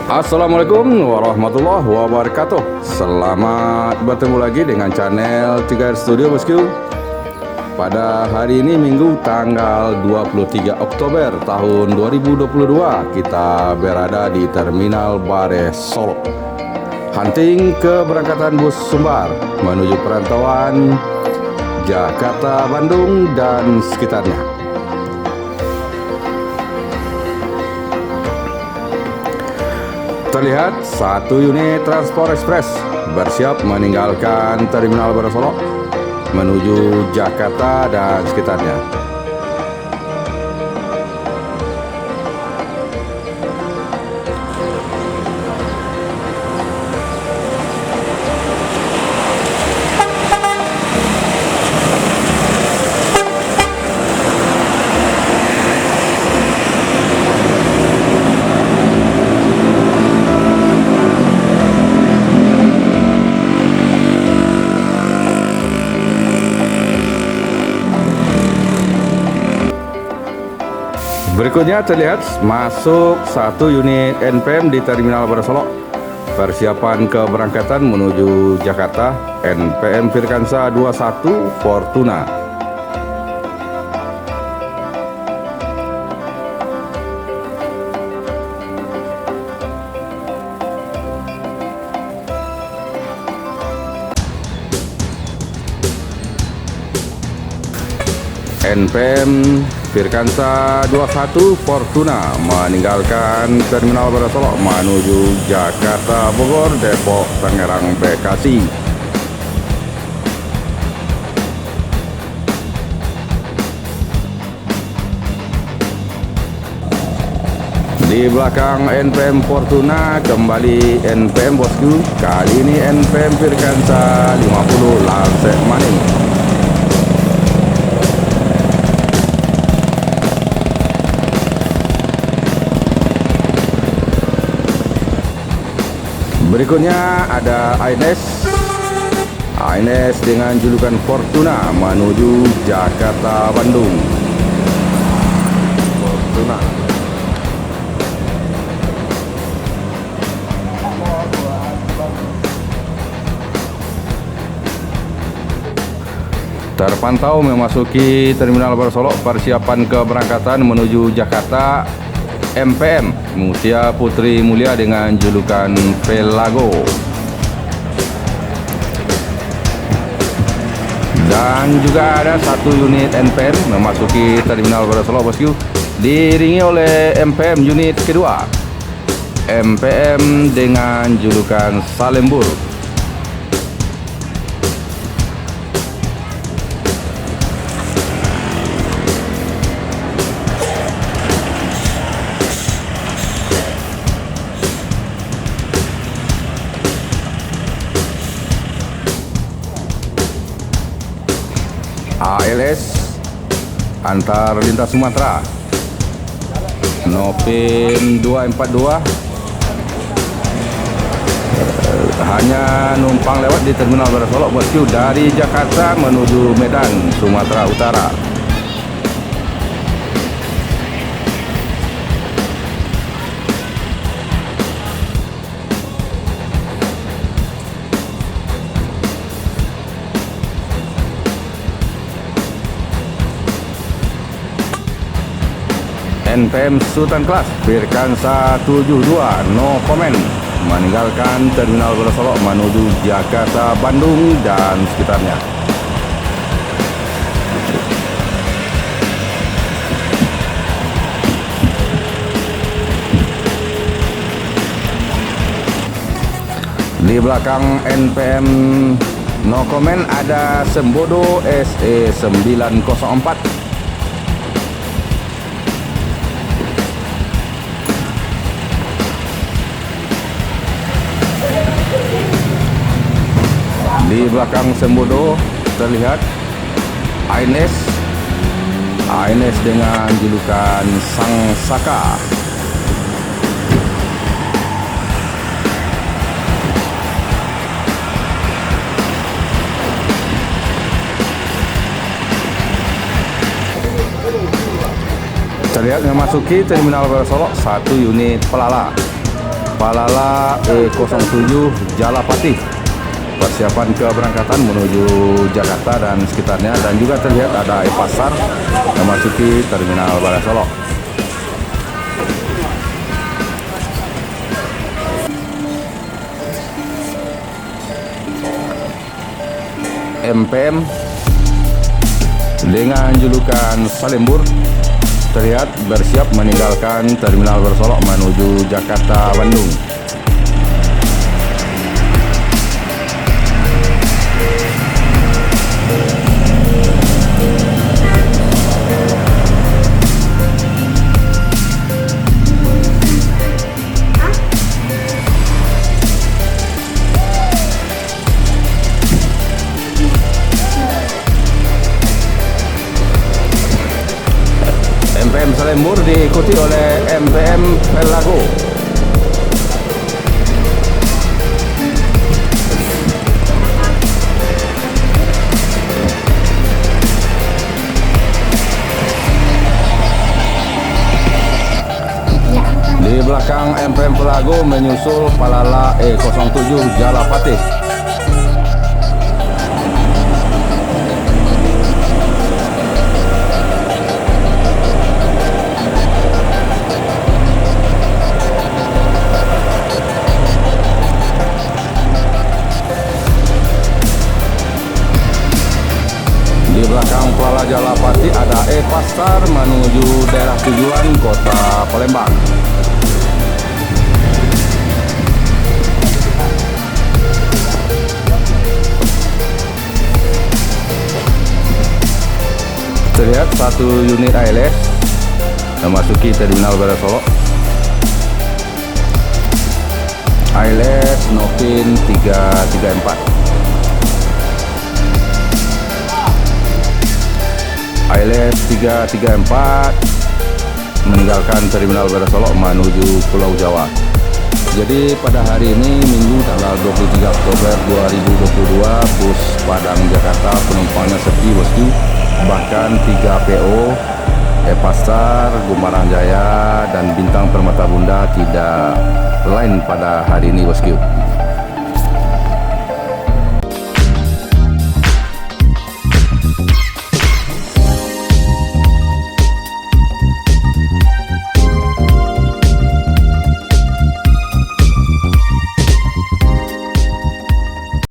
Assalamualaikum warahmatullahi wabarakatuh. Selamat bertemu lagi dengan channel 3R Studio bosku. Pada hari ini Minggu tanggal 23 Oktober tahun 2022, kita berada di Terminal Bare Solo. Hunting keberangkatan bus Sumbar menuju perantauan Jakarta, Bandung dan sekitarnya. Terlihat satu unit transport ekspres bersiap meninggalkan Terminal Bare Solo menuju Jakarta dan sekitarnya. Berikutnya terlihat masuk satu unit NPM di Terminal Bare Solo. Persiapan keberangkatan menuju Jakarta, NPM Firkansa 21 Fortuna. NPM Firkansa 21 Fortuna meninggalkan Terminal Bare Solo menuju Jakarta, Bogor, Depok, Tangerang, Bekasi. Di belakang NPM Fortuna kembali NPM bosku. Kali ini NPM Firkansa 50 Lansek Maning. Berikutnya ada Ines dengan julukan Fortuna menuju Jakarta, Bandung. Fortuna. Terpantau memasuki Terminal Bare Solo, persiapan keberangkatan menuju Jakarta. MPM Mutia Putri Mulia dengan julukan Pelago. Dan juga ada satu unit NPM memasuki Terminal Bare Solo bosku, diiringi oleh MPM unit kedua, MPM dengan julukan Salembur. ALS antar lintas Sumatera Nopin 242 hanya numpang lewat di Terminal Bare Solo bosku dari Jakarta menuju Medan, Sumatera Utara. NPM Sultan Kelas Firkansa 72 no comment meninggalkan Terminal Wonosolok menuju Jakarta, Bandung dan sekitarnya. Di belakang NPM no comment ada Sembodo SE 904. Di belakang Sembodo terlihat ANS dengan julukan Sang Saka. Terlihat memasuki Terminal Wonosolok satu unit Palala E07 Jalapati. Persiapan keberangkatan menuju Jakarta dan sekitarnya, dan juga terlihat ada E-Pasar memasuki Terminal Wonosolok. MPM dengan julukan Salembur terlihat bersiap meninggalkan Terminal Wonosolok menuju Jakarta, Bandung. MPM Salembur diikuti oleh MPM Pelago. Di belakang MPM Pelago menyusul Palala E07 Jalapati. Di belakang Palala Jalapati ada E-Pasar menuju daerah tujuan Kota Palembang. Terlihat satu unit ALS memasuki Terminal Wonosolok. ALS Novin 334. ALS 334 meninggalkan Terminal Wonosolok menuju Pulau Jawa. Jadi pada hari ini Minggu tanggal 23 Oktober 2022 bus Padang Jakarta penumpangnya sepi bosku. Bahkan 3 PO E-Pasar, Gumarang Jaya dan Bintang Permata Bunda tidak lain pada hari ini bosku.